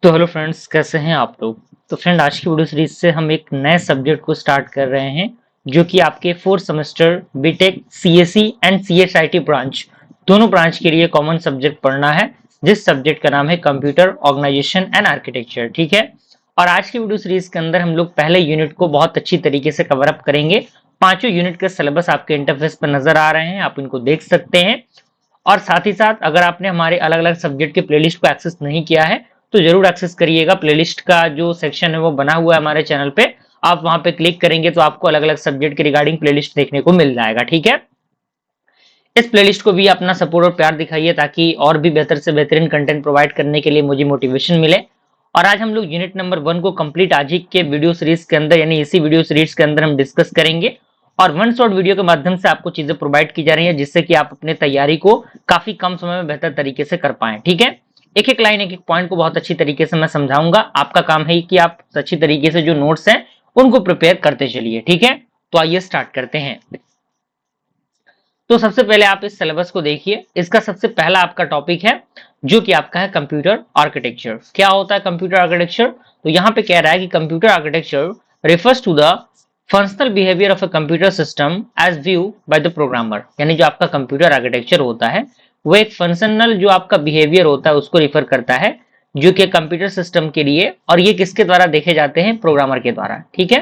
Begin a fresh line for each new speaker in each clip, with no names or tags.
तो hello friends, कैसे हैं आप लोग। तो फ्रेंड, आज की वीडियो सीरीज से हम एक नए सब्जेक्ट को स्टार्ट कर रहे हैं जो कि आपके fourth semester BTech CSE and CSIT branch दोनों ब्रांच के लिए कॉमन सब्जेक्ट पढ़ना है, जिस सब्जेक्ट का नाम है कंप्यूटर ऑर्गेनाइजेशन एंड आर्किटेक्चर। ठीक है। और आज की वीडियो सीरीज के अंदर हम लोग पहले यूनिट को बहुत अच्छी तरीके से कवर अप करेंगे। पांचों यूनिट के सिलेबस आपके इंटरफेस पर नजर आ रहे हैं, आप इनको देख सकते हैं। और साथ ही साथ अगर आपने हमारे अलग अलग सब्जेक्ट के प्लेलिस्ट को एक्सेस नहीं किया है तो जरूर एक्सेस करिएगा। प्लेलिस्ट का जो सेक्शन है वो बना हुआ है हमारे चैनल पे, आप वहां पे क्लिक करेंगे तो आपको अलग अलग सब्जेक्ट के रिगार्डिंग प्लेलिस्ट देखने को मिल जाएगा। ठीक है। इस प्लेलिस्ट को भी अपना सपोर्ट और प्यार दिखाइए ताकि और भी बेहतर से बेहतरीन कंटेंट प्रोवाइड करने के लिए मुझे मोटिवेशन मिले। और आज हम लोग यूनिट नंबर 1 को कंप्लीट आज ही के वीडियो सीरीज के अंदर यानी इसी वीडियो सीरीज के अंदर हम डिस्कस करेंगे। और वन शॉट वीडियो के माध्यम से आपको चीजें प्रोवाइड की जा रही है जिससे कि आप अपने तैयारी को काफी कम समय में बेहतर तरीके से कर पाए। ठीक है। एक एक लाइन एक एक पॉइंट को बहुत अच्छी तरीके से मैं समझाऊंगा। आपका काम है कि आप अच्छी तरीके से जो नोट्स हैं उनको प्रिपेयर करते चलिए। ठीक है। तो आइए स्टार्ट करते हैं। तो सबसे पहले आप इस सिलेबस को देखिए। इसका सबसे पहला आपका टॉपिक है जो कि आपका है कंप्यूटर आर्किटेक्चर। क्या होता है कंप्यूटर आर्किटेक्चर? तो यहाँ पे कह रहा है कि computer architecture refers to the functional behaviour of a computer system as view by the programmer. यानी जो आपका कंप्यूटर आर्किटेक्चर होता है वो एक फंक्शनल जो आपका बिहेवियर होता है उसको रिफर करता है जो कि कंप्यूटर सिस्टम के लिए, और ये किसके द्वारा देखे जाते हैं? प्रोग्रामर के द्वारा। ठीक है।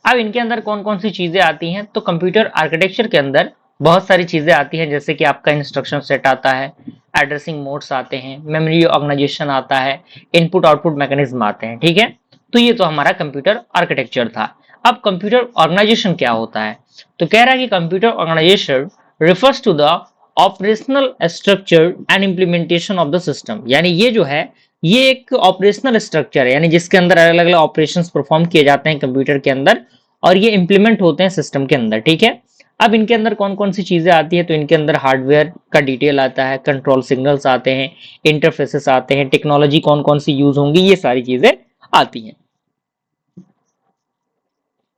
अब इनके अंदर कौन कौन सी चीजें आती हैं? तो कंप्यूटर आर्किटेक्चर के अंदर बहुत सारी चीजें आती हैं, जैसे कि आपका इंस्ट्रक्शन सेट आता है, एड्रेसिंग मोड्स आते हैं, मेमोरी ऑर्गेनाइजेशन आता है, इनपुट आउटपुट मैकेनिज्म आते हैं। ठीक है। तो ये तो हमारा कंप्यूटर आर्किटेक्चर था। अब कंप्यूटर ऑर्गेनाइजेशन क्या होता है? तो कह रहा है कि computer organisation refers to the operational structure and implementation of the system. यानी ये जो है ये एक ऑपरेशनल स्ट्रक्चर है, यानी जिसके अंदर अलग अलग ऑपरेशंस परफॉर्म किए जाते हैं कंप्यूटर के अंदर और ये इंप्लीमेंट होते हैं सिस्टम के अंदर। ठीक है। अब इनके अंदर कौन कौन सी चीजें आती है? तो इनके अंदर हार्डवेयर का डिटेल आता है, कंट्रोल सिग्नल्स आते हैं, इंटरफेसेस आते हैं, टेक्नोलॉजी कौन कौन सी यूज होंगी, ये सारी चीजें आती हैं।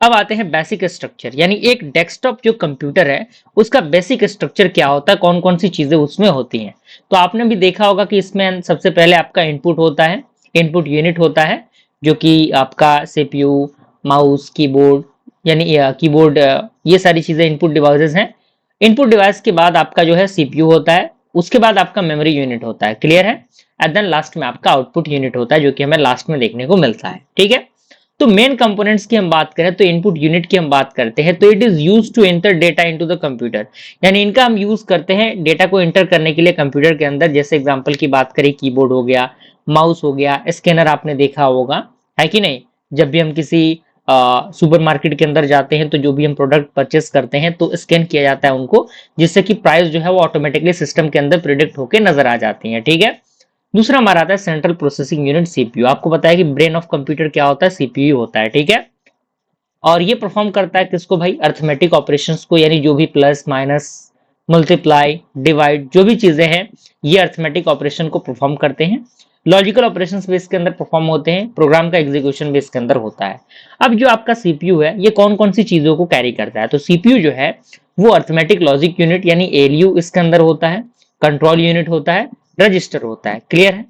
अब आते हैं बेसिक स्ट्रक्चर, यानी एक डेस्कटॉप जो कंप्यूटर है उसका बेसिक स्ट्रक्चर क्या होता है, कौन कौन सी चीजें उसमें होती हैं। तो आपने भी देखा होगा कि इसमें सबसे पहले आपका इनपुट होता है, इनपुट यूनिट होता है जो कि आपका सीपीयू, माउस, कीबोर्ड, यानी कीबोर्ड, ये सारी चीजें इनपुट डिवाइसेस हैं। इनपुट डिवाइस के बाद आपका जो है सीपीयू होता है, उसके बाद आपका मेमोरी यूनिट होता है। क्लियर है? एंड देन लास्ट में आपका आउटपुट यूनिट होता है जो कि हमें लास्ट में देखने को मिलता है। ठीक है। तो मेन कंपोनेंट्स की हम बात करें तो इनपुट यूनिट की हम बात करते हैं तो it is use to enter data into the computer. यानी इनका हम यूज करते हैं डेटा को एंटर करने के लिए कंप्यूटर के अंदर। जैसे एग्जांपल की बात करें, कीबोर्ड हो गया, माउस हो गया, स्कैनर आपने देखा होगा, है कि नहीं? जब भी हम किसी सुपरमार्केट के अंदर जाते हैं तो जो भी हम प्रोडक्ट परचेस करते हैं तो स्कैन किया जाता है उनको, जिससे कि प्राइस जो है वो ऑटोमेटिकली सिस्टम के अंदर प्रिडिक्ट होकर नजर आ जाती है। ठीक है। दूसरा हमारा आता है सेंट्रल प्रोसेसिंग यूनिट, सीपीयू। आपको पता है कि ब्रेन ऑफ कंप्यूटर क्या होता है? सीपीयू होता है। ठीक है। और ये परफॉर्म करता है किसको भाई? अर्थमेटिक ऑपरेशंस को, यानी जो भी प्लस माइनस मल्टीप्लाई डिवाइड जो भी चीजें हैं ये अर्थमेटिक ऑपरेशन को परफॉर्म करते हैं। लॉजिकल ऑपरेशंस भी इसके अंदर परफॉर्म होते हैं, प्रोग्राम का एग्जीक्यूशन भी इसके अंदर होता है। अब जो आपका सीपीयू है ये कौन कौन सी चीजों को कैरी करता है? तो सीपीयू जो है वो अर्थमेटिक लॉजिक यूनिट यानी एलयू इसके अंदर होता है, कंट्रोल यूनिट होता है, रजिस्टर होता है। क्लियर है?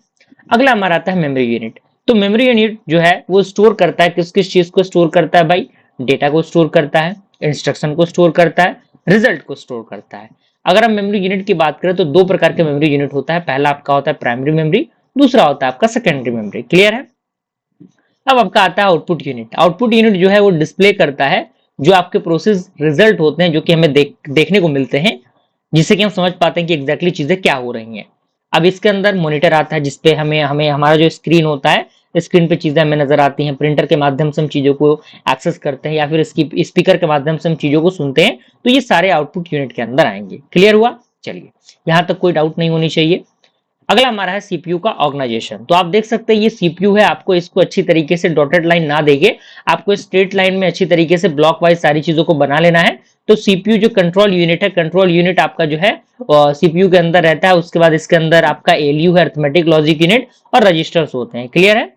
अगला हमारा आता है मेमोरी यूनिट। तो मेमोरी यूनिट जो है वो स्टोर करता है किस किस चीज को स्टोर करता है भाई? डेटा को स्टोर करता है, इंस्ट्रक्शन को स्टोर करता है, रिजल्ट को स्टोर करता है। अगर हम मेमोरी यूनिट की बात करें तो दो प्रकार के मेमोरी यूनिट होता है। पहला आपका होता है प्राइमरी मेमोरी, दूसरा होता है आपका सेकेंडरी मेमोरी। क्लियर है? अब आपका आता है आउटपुट यूनिट। आउटपुट यूनिट जो है वो डिस्प्ले करता है जो आपके प्रोसेस रिजल्ट होते हैं जो कि हमें देखने को मिलते हैं, जिससे कि हम समझ पाते हैं कि एग्जैक्टली चीजें क्या हो रही हैं। अब इसके अंदर मॉनिटर आता है जिसपे हमें हमें हमारा जो स्क्रीन होता है, स्क्रीन पे चीजें हमें नजर आती हैं। प्रिंटर के माध्यम से हम चीजों को एक्सेस करते हैं या फिर इसकी स्पीकर के माध्यम से हम चीजों को सुनते हैं। तो ये सारे आउटपुट यूनिट के अंदर आएंगे। क्लियर हुआ? चलिए, यहां तक कोई डाउट नहीं होनी चाहिए। अगला हमारा है सीपीयू का ऑर्गेनाइजेशन। तो आप देख सकते हैं ये सीपीयू है, आपको इसको अच्छी तरीके से डॉटेड लाइन ना देके आपको स्ट्रेट लाइन में अच्छी तरीके से ब्लॉक वाइज सारी चीजों को बना लेना है। तो सीपीयू जो कंट्रोल यूनिट है, कंट्रोल यूनिट आपका जो है सीपीयू के अंदर रहता है। उसके बाद इसके अंदर आपका एलयू है, अर्थमेटिक लॉजिक यूनिट, और रजिस्टर्स होते हैं। क्लियर है?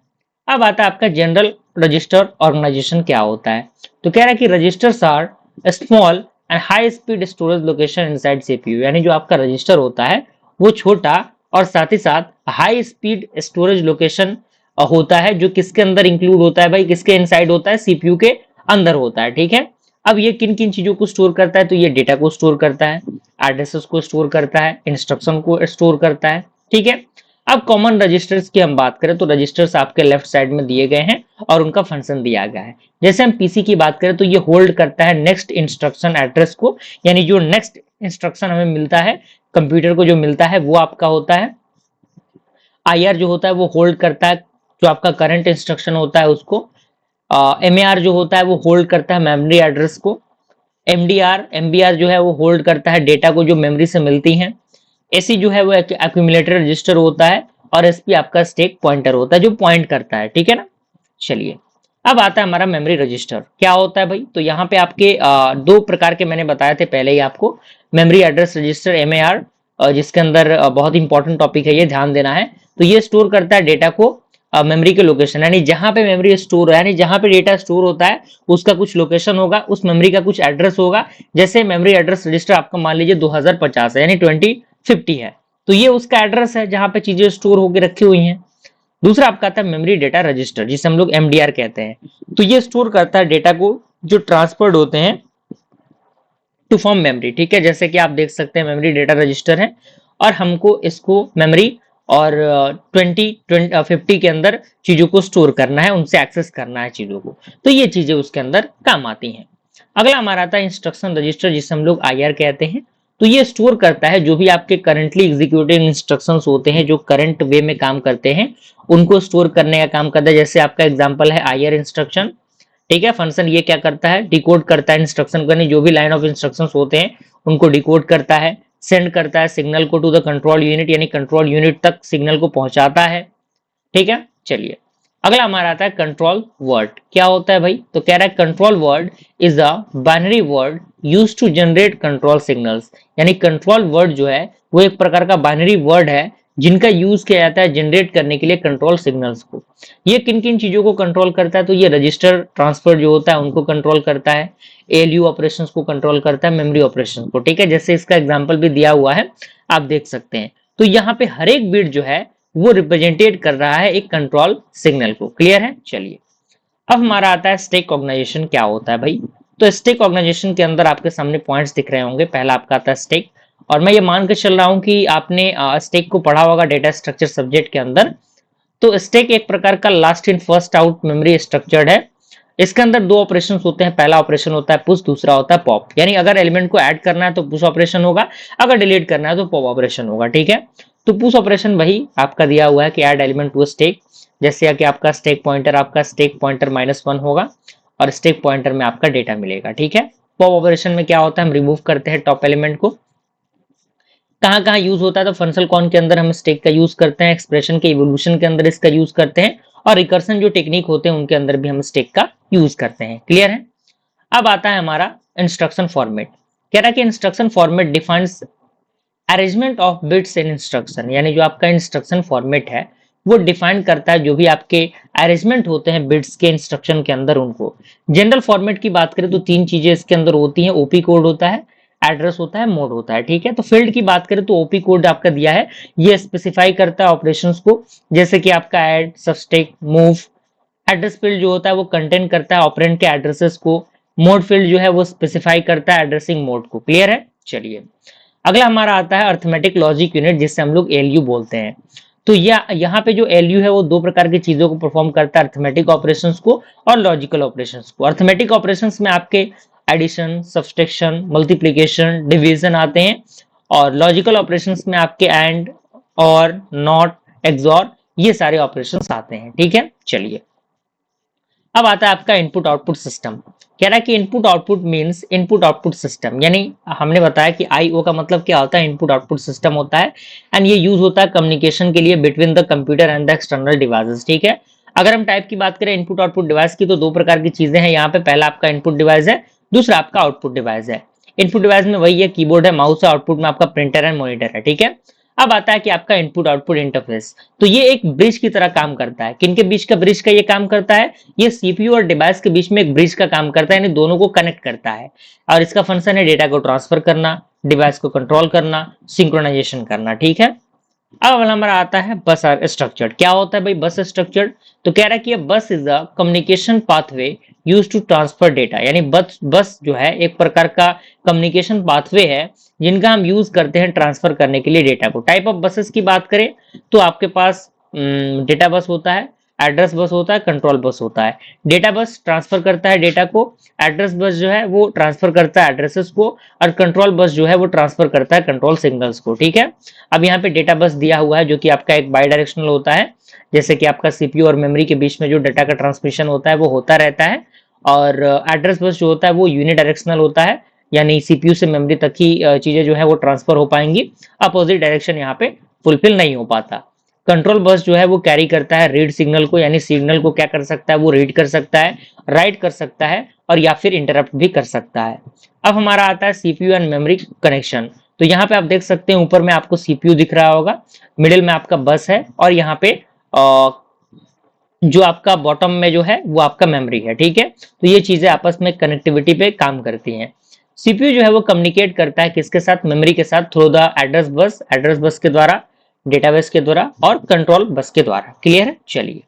अब आता है आपका जनरल रजिस्टर ऑर्गेनाइजेशन क्या होता है। तो कह रहा है कि registers are small and high speed storage location inside CPU. यानी जो आपका रजिस्टर होता है वो छोटा और साथ ही साथ हाई स्पीड स्टोरेज लोकेशन होता है, जो किसके अंदर इंक्लूड होता है भाई, किसके इनसाइड होता है, सीपीयू के अंदर होता है। ठीक है, अब ये किन किन चीजों को स्टोर करता है, तो ये डेटा को स्टोर करता है, एड्रेसेस को स्टोर करता है, इंस्ट्रक्शन को स्टोर करता है। ठीक है, अब कॉमन रजिस्टर्स की हम बात करें तो रजिस्टर्स आपके लेफ्ट साइड में दिए गए हैं और उनका फंक्शन दिया गया है। जैसे हम पीसी की बात करें तो ये होल्ड करता है नेक्स्ट इंस्ट्रक्शन एड्रेस को, यानी जो नेक्स्ट इंस्ट्रक्शन हमें मिलता है कंप्यूटर को, जो मिलता है वो आपका होता है आईआर, जो होता है वो होल्ड करता है जो आपका करंट इंस्ट्रक्शन होता है उसको। एमएआर जो होता है वो होल्ड करता है मेमोरी एड्रेस को। एमडीआर एमबीआर जो है वो होल्ड करता है डेटा को जो मेमोरी से मिलती है। एसी जो है वो एक्यूमुलेटर रजिस्टर होता है और एसपी आपका स्टैक पॉइंटर होता है जो पॉइंट करता है। ठीक है ना, चलिए अब आता है हमारा मेमोरी रजिस्टर। क्या होता है भाई, तो यहाँ पे आपके दो प्रकार के मैंने बताए थे पहले ही आपको, मेमोरी एड्रेस रजिस्टर एमएआर, जिसके अंदर बहुत इंपॉर्टेंट टॉपिक है, ये ध्यान देना है। तो ये स्टोर करता है डेटा को मेमोरी के लोकेशन, यानी जहां पे मेमोरी स्टोर है, यानी जहां पे डेटा स्टोर होता है उसका कुछ लोकेशन होगा, उस मेमोरी का कुछ एड्रेस होगा। जैसे मेमोरी एड्रेस रजिस्टर आपका मान लीजिए 2050 है, यानी 2050 है, तो ये उसका एड्रेस है जहां पे चीजें स्टोर होकर रखी हुई हैं। दूसरा आपका आता है मेमोरी डेटा रजिस्टर, जिसे हम लोग एमडीआर कहते हैं। तो ये स्टोर करता है डेटा को जो ट्रांसफर्ड होते हैं टू फॉर्म मेमोरी। ठीक है, जैसे कि आप देख सकते हैं मेमोरी डेटा रजिस्टर है और हमको इसको मेमोरी और 2050 के अंदर चीजों को स्टोर करना है, उनसे एक्सेस करना है चीजों को, तो ये चीजें उसके अंदर काम आती हैं। अगला हमारा आता है इंस्ट्रक्शन रजिस्टर, जिसे हम लोग आईआर कहते हैं। तो ये स्टोर करता है जो भी आपके करंटली एग्जीक्यूटेड इंस्ट्रक्शंस होते हैं, जो करंट वे में काम करते हैं, उनको स्टोर करने का काम करता है। जैसे आपका एग्जांपल है आईआर इंस्ट्रक्शन। ठीक है, फंक्शन ये क्या करता है, डिकोड करता है इंस्ट्रक्शन को, यानी जो भी लाइन ऑफ इंस्ट्रक्शंस होते हैं उनको डिकोड करता है, सेंड करता है सिग्नल को टू द कंट्रोल यूनिट, यानी कंट्रोल यूनिट तक सिग्नल को पहुंचाता है। ठीक है, चलिए अगला हमारा आता है कंट्रोल वर्ड। क्या होता है भाई, तो कह रहा है control word is a binary word used to generate control signals, यानी कंट्रोल वर्ड जो है वो एक प्रकार का बाइनरी वर्ड है जिनका यूज किया जाता है जनरेट करने के लिए कंट्रोल सिग्नल्स को। ये किन किन चीजों को कंट्रोल करता है, तो ये रजिस्टर ट्रांसफर जो होता है उनको कंट्रोल करता है, एएलयू ऑपरेशंस को कंट्रोल करता है, मेमोरी ऑपरेशन को। ठीक है, जैसे इसका एग्जांपल भी दिया हुआ है, आप देख सकते हैं। तो यहाँ पे हर एक बिट जो है वो रिप्रेजेंटेट कर रहा है एक कंट्रोल सिग्नल को। क्लियर है, चलिए अब हमारा आता है स्टैक ऑर्गेनाइजेशन। क्या होता है भाई, तो स्टैक ऑर्गेनाइजेशन के अंदर आपके सामने पॉइंट्स दिख रहे होंगे। पहला आपका आता है स्टैक, और मैं ये मान के चल रहा हूं कि आपने स्टैक को पढ़ा होगा डेटा स्ट्रक्चर सब्जेक्ट के अंदर। तो स्टैक एक प्रकार का last in first out memory structured है। इसके अंदर दो ऑपरेशन होते हैं, पहला ऑपरेशन होता है पुश, दूसरा होता है पॉप। यानी अगर एलिमेंट को ऐड करना है तो पुश ऑपरेशन होगा, अगर डिलीट करना है तो पॉप ऑपरेशन होगा। ठीक है, तो पुश ऑपरेशन वही आपका दिया हुआ है कि ऐड एलिमेंट टू स्टैक, जैसे कि आपका स्टैक पॉइंटर -1 होगा और स्टैक पॉइंटर में आपका डेटा मिलेगा। ठीक है, पॉप ऑपरेशन में क्या होता है, हम रिमूव करते हैं टॉप एलिमेंट को। कहाँ कहाँ यूज होता है, तो फंक्शनल कॉन के अंदर हम स्टैक का यूज करते हैं, एक्सप्रेशन के इवोल्यूशन के अंदर इसका यूज करते हैं, और रिकर्सन जो टेक्निक होते हैं उनके अंदर भी हम स्टैक का यूज करते हैं। क्लियर है, अब आता है हमारा इंस्ट्रक्शन फॉर्मेट। कह रहा है कि instruction format defines arrangement of bits in instruction, यानी जो आपका इंस्ट्रक्शन फॉर्मेट है वो डिफाइन करता है जो भी आपके अरेंजमेंट होते हैं बिट्स के इंस्ट्रक्शन के अंदर उनको। जनरल फॉर्मेट की बात करें तो तीन चीजें इसके अंदर होती हैं, ओपी कोड होता है, एड्रेस होता है, मोड होता है। ठीक है, तो फील्ड की बात करें तो ओपी कोड आपका दिया है, ये स्पेसिफाई करता है ऑपरेशंस को, जैसे कि आपका add, subtract, move. Address field जो होता है वो कंटेन करता है ऑपरेंड के एड्रेसेस को। मोड फील्ड जो है वो स्पेसिफाई करता है एड्रेसिंग मोड को। क्लियर है, चलिए अगला हमारा आता है अर्थमेटिक लॉजिक यूनिट, जिससे हम लोग एलयू बोलते हैं। तो यहाँ पे जो एलयू है वो दो प्रकार की चीजों को परफॉर्म करता है, अर्थमेटिक ऑपरेशंस को और लॉजिकल ऑपरेशंस को। अर्थमेटिक ऑपरेशंस में आपके एडिशन, सब्सट्रैक्शन, मल्टीप्लिकेशन, डिवीजन आते हैं, और लॉजिकल ऑपरेशंस में आपके एंड, और, नॉट, एक्सॉर, ये सारे ऑपरेशंस आते हैं। ठीक है, चलिए अब आता है आपका इनपुट आउटपुट सिस्टम। कह रहा है कि input output means input output system, यानी हमने बताया कि आईओ का मतलब क्या होता है, इनपुट आउटपुट सिस्टम होता है, एंड ये यूज होता है कम्युनिकेशन के लिए between the computer and the external devices. ठीक है, अगर हम टाइप की बात करें इनपुट आउटपुट डिवाइस की, तो दो प्रकार की चीजें हैं यहाँ पे। पहला आपका इनपुट डिवाइस है, दूसरा आपका आउटपुट डिवाइस है। इनपुट डिवाइस में वही है, कीबोर्ड है, माउस है, आउटपुट में आपका प्रिंटर एंड मॉनिटर है। ठीक है, अब आता है कि आपका इनपुट आउटपुट इंटरफेस, तो ये एक ब्रिज की तरह काम करता है। किनके बीच का ब्रिज का ये काम करता है, ये सीपीयू और डिवाइस के बीच में एक ब्रिज का काम करता है, यानी दोनों को कनेक्ट करता है, और इसका फंक्शन है डेटा को ट्रांसफर करना, डिवाइस को कंट्रोल करना, सिंक्रोनाइजेशन करना। ठीक है, अब हमारा आता है बस स्ट्रक्चर। क्या होता है भाई बस स्ट्रक्चर? तो कह रहा है कि bus is a communication pathway use to transfer data, यानी बस बस जो है एक प्रकार का कम्युनिकेशन पाथवे है जिनका हम यूज करते हैं ट्रांसफर करने के लिए डेटा को। टाइप ऑफ बसेस की बात करें तो आपके पास डेटा बस होता है, एड्रेस बस होता है, कंट्रोल बस होता है। डेटा बस ट्रांसफर करता है डेटा को, एड्रेस बस जो है वो ट्रांसफर करता है एड्रेसेस को, और कंट्रोल बस जो है वो ट्रांसफर करता है कंट्रोल सिग्नल्स को। ठीक है, अब यहाँ पे डेटा बस दिया हुआ है जो कि आपका एक बाई डायरेक्शनल होता है, जैसे कि आपका सीपीयू और मेमोरी के बीच में जो डाटा का ट्रांसमिशन होता है वो होता रहता है। और एड्रेस बस जो होता है वो यूनिडायरेक्शनल होता है, यानी सीपीयू से मेमोरी तक ही चीजें जो है वो ट्रांसफर हो पाएंगी, अपोजिट डायरेक्शन यहाँ पे फुलफिल नहीं हो पाता। कंट्रोल बस जो है वो कैरी करता है रीड सिग्नल को, यानी सिग्नल को क्या कर सकता है वो रीड कर सकता है, राइट कर सकता है, और या फिर इंटरप्ट भी कर सकता है। अब हमारा आता है सीपीयू एंड मेमोरी कनेक्शन। तो यहाँ पे आप देख सकते हैं ऊपर में आपको सीपीयू दिख रहा होगा, मिडिल में आपका बस है, और यहाँ पे जो आपका बॉटम में जो है वो आपका मेमोरी है। ठीक है, तो ये चीजें आपस में कनेक्टिविटी पे काम करती हैं। सीपीयू जो है वो कम्युनिकेट करता है किसके साथ? मेमोरी के साथ, थ्रू द एड्रेस बस के द्वारा, डेटाबेस के द्वारा, और कंट्रोल बस के द्वारा। क्लियर है? चलिए,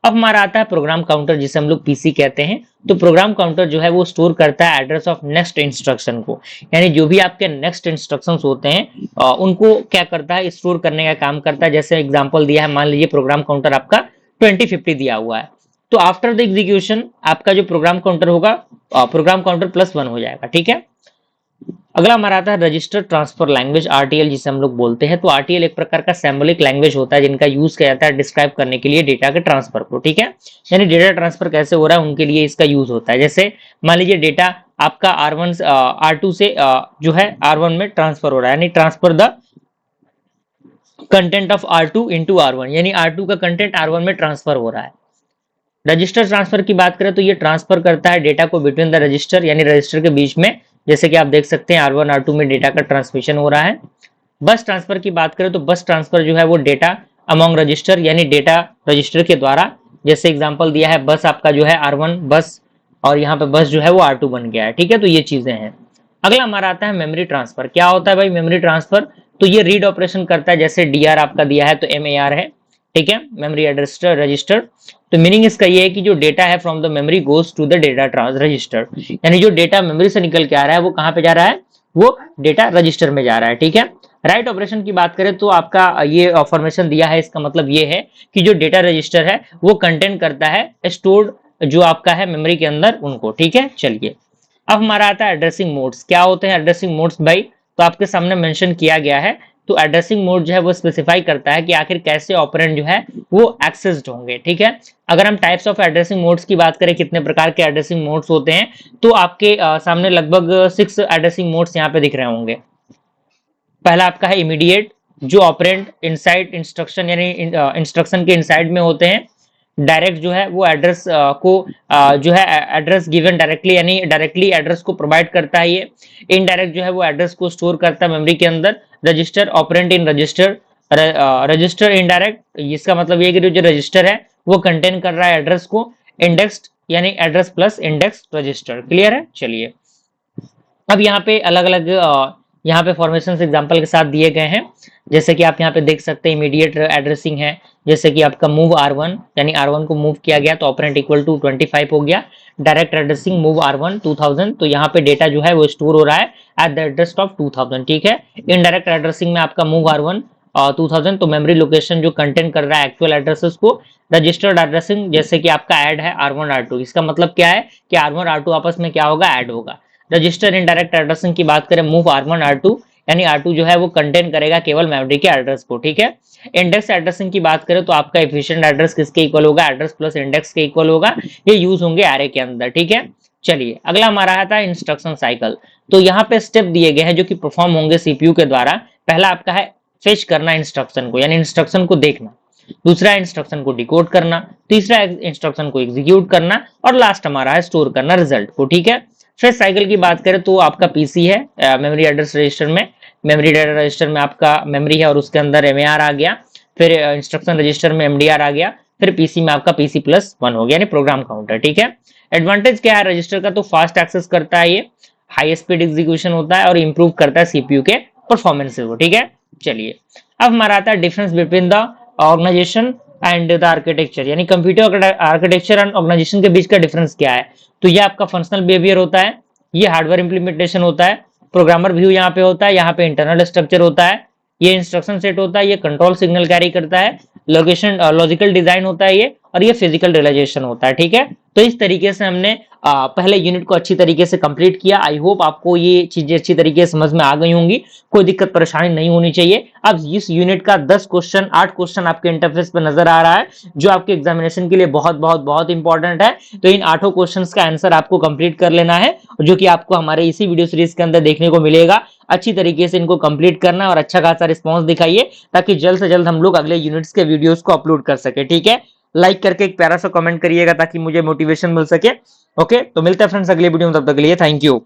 अब हमारा आता है प्रोग्राम काउंटर, जिसे हम लोग पीसी कहते हैं। तो प्रोग्राम काउंटर जो है वो स्टोर करता है एड्रेस ऑफ नेक्स्ट इंस्ट्रक्शन को, यानी जो भी आपके नेक्स्ट इंस्ट्रक्शंस होते हैं उनको क्या करता है? स्टोर करने का काम करता है। जैसे एग्जांपल दिया है, मान लीजिए प्रोग्राम काउंटर आपका 2050 दिया हुआ है, तो आफ्टर द एग्जीक्यूशन आपका जो प्रोग्राम काउंटर होगा प्रोग्राम काउंटर +1 हो जाएगा। ठीक है, अगला हमारा आता है रजिस्टर ट्रांसफर लैंग्वेज, आरटीएल जिसे हम लोग बोलते हैं। तो आरटीएल एक प्रकार का सिंबॉलिक लैंग्वेज होता है जिनका यूज किया जाता है डिस्क्राइब करने के लिए डेटा के ट्रांसफर को। ठीक है, यानी डेटा ट्रांसफर कैसे हो रहा है उनके लिए इसका यूज होता है। जैसे मान लीजिए डेटा आपका R1 R2 से जो है R1 में ट्रांसफर हो रहा है, यानी transfer the content of R2 into R1, यानी R2 का कंटेंट R1 में ट्रांसफर हो रहा है। रजिस्टर ट्रांसफर की बात करें तो ये ट्रांसफर करता है डेटा को बिटवीन द रजिस्टर, यानी रजिस्टर के बीच में, जैसे कि आप देख सकते हैं R1 R2 में डेटा का ट्रांसमिशन हो रहा है। बस ट्रांसफर की बात करें तो बस ट्रांसफर जो है वो डेटा अमॉन्ग रजिस्टर, यानी डेटा रजिस्टर के द्वारा, जैसे एग्जांपल दिया है बस आपका जो है R1 बस, और यहाँ पे बस जो है वो R2 बन गया है। ठीक है, तो ये चीजें हैं। अगला हमारा आता है मेमोरी ट्रांसफर। क्या होता है भाई मेमोरी ट्रांसफर? तो ये रीड ऑपरेशन करता है, जैसे डीआर आपका दिया है तो MAR है। ठीक है, मेमोरी एड्रेस रजिस्टर। तो मीनिंग इसका ये है कि जो डेटा है from the memory goes to the data register, यानी जो डेटा मेमोरी से निकल के आ रहा है वो कहाँ पे जा रहा है? वो डेटा रजिस्टर में जा रहा है। ठीक है, राइट ऑपरेशन की बात करें तो आपका ये फॉर्मेशन दिया है, इसका मतलब ये है कि जो डेटा रजिस्टर है वो कंटेन करता है स्टोर्ड जो आपका है मेमोरी के अंदर उनको। ठीक है, चलिए, अब हमारा आता है एड्रेसिंग मोड्स। क्या होते हैं एड्रेसिंग मोड्स भाई? तो आपके सामने मेंशन किया गया है। तो एड्रेसिंग मोड जो है वो स्पेसिफाई करता है कि आखिर कैसे ऑपरेंड जो है वो एक्सेस्ड होंगे। ठीक है, अगर हम टाइप्स ऑफ एड्रेसिंग मोड्स की बात करें, कितने प्रकार के एड्रेसिंग मोड्स होते हैं, तो आपके सामने लगभग 6 एड्रेसिंग मोड्स यहाँ पे दिख रहे होंगे। पहला आपका है इमीडिएट, जो ऑपरेंड इनसाइड इंस्ट्रक्शन, यानी इंस्ट्रक्शन के इनसाइड में होते हैं। डायरेक्ट जो है वो एड्रेस को जो है एड्रेस गिवन डायरेक्टली, यानी डायरेक्टली एड्रेस को प्रोवाइड करता है ये। इनडायरेक्ट जो है वो एड्रेस को स्टोर करता है मेमोरी के अंदर। Register operand in register, register indirect, इसका मतलब ये कि जो रजिस्टर है वो कंटेन कर रहा है एड्रेस को। इंडेक्स्ड, यानी address plus index register. Clear है? चलिए, अब यहाँ पे अलग अलग यहाँ पे फॉर्मेशन एग्जांपल के साथ दिए गए हैं, जैसे कि आप यहाँ पे देख सकते हैं इमीडिएट एड्रेसिंग है, जैसे कि आपका मूव R1, यानी R1 को मूव किया गया तो ऑपरेंड इक्वल टू 25 हो गया। डायरेक्ट एड्रेसिंग मूव R1 2000, तो यहाँ पे डेटा जो है वो स्टोर हो रहा है एट द एड्रेस ऑफ 2000। ठीक है, इनडायरेक्ट एड्रेसिंग में आपका मूव R1 2000, तो मेमोरी लोकेशन जो कंटेंट कर रहा है एक्चुअल एड्रेसेस को। रजिस्टर्ड एड्रेसिंग, जैसे कि आपका ऐड है R1 R2, इसका मतलब क्या है कि R1 R2 आपस में क्या होगा? ऐड होगा। रजिस्टर इनडायरेक्ट एड्रेसिंग की बात करें, मूव R1 R2, यानी R2 जो है वो कंटेन करेगा केवल मेमोरी के एड्रेस को। ठीक है, इंडेक्स एड्रेसिंग की बात करें तो आपका एफिशिएंट एड्रेस किसके इक्वल होगा? एड्रेस प्लस इंडेक्स के इक्वल होगा। ये यूज होंगे एरे के अंदर। ठीक है, चलिए, अगला हमारा आता है इंस्ट्रक्शन साइकिल। तो यहाँ पे स्टेप दिए गए हैं जो कि परफॉर्म होंगे सीपीयू के द्वारा। पहला आपका है फेच करना इंस्ट्रक्शन को, यानी इंस्ट्रक्शन को देखना। दूसरा इंस्ट्रक्शन को डिकोड करना, तीसरा इंस्ट्रक्शन को एग्जीक्यूट करना, और लास्ट हमारा है स्टोर करना रिजल्ट को। ठीक है, फेच साइकिल की बात करें तो आपका पीसी है, मेमोरी एड्रेस रजिस्टर में, मेमोरी डेटा रजिस्टर में आपका मेमोरी है और उसके अंदर MAR आ गया, फिर इंस्ट्रक्शन रजिस्टर में MDR आ गया, फिर पीसी में आपका PC+1 हो गया, यानी प्रोग्राम काउंटर। ठीक है, एडवांटेज क्या है रजिस्टर का? तो फास्ट एक्सेस करता है ये, हाई स्पीड एग्जीक्यूशन होता है, और इंप्रूव करता है सीपीयू के परफॉर्मेंस को। ठीक है, चलिए, अब हमारा आता है difference between the organisation and the architecture, यानी कंप्यूटर आर्किटेक्चर एंड ऑर्गेनाइजेशन के बीच का डिफरेंस क्या है। तो ये आपका फंक्शनल बिहेवियर होता है, ये हार्डवेयर इंप्लीमेंटेशन होता है, प्रोग्रामर व्यू यहाँ पे होता है, यहाँ पे इंटरनल स्ट्रक्चर होता है, ये इंस्ट्रक्शन सेट होता है, ये कंट्रोल सिग्नल कैरी करता है, लोकेशन लॉजिकल डिजाइन होता है ये, और ये फिजिकल रियलाइजेशन होता है। ठीक है, तो इस तरीके से हमने पहले यूनिट को अच्छी तरीके से कंप्लीट किया। आई होप आपको ये चीजें अच्छी तरीके से समझ में आ गई होंगी, कोई दिक्कत परेशानी नहीं होनी चाहिए। अब इस यूनिट का 10 क्वेश्चन 8 क्वेश्चन आपके इंटरफेस पे नजर आ रहा है, जो आपके एग्जामिनेशन के लिए बहुत बहुत बहुत इंपॉर्टेंट है। तो इन 8 क्वेश्चंस का आंसर आपको कंप्लीट कर लेना है, जो कि आपको हमारे इसी वीडियो सीरीज के अंदर देखने को मिलेगा। अच्छी तरीके से इनको कंप्लीट करना और अच्छा खासा रिस्पॉन्स दिखाइए, ताकि जल्द से जल्द हम लोग अगले यूनिट्स के वीडियोस को अपलोड कर सके। ठीक है, लाइक करके एक प्यारा सा कमेंट करिएगा ताकि मुझे मोटिवेशन मिल सके। ओके, तो मिलते हैं फ्रेंड्स अगले वीडियो में, तब तक के लिए थैंक यू।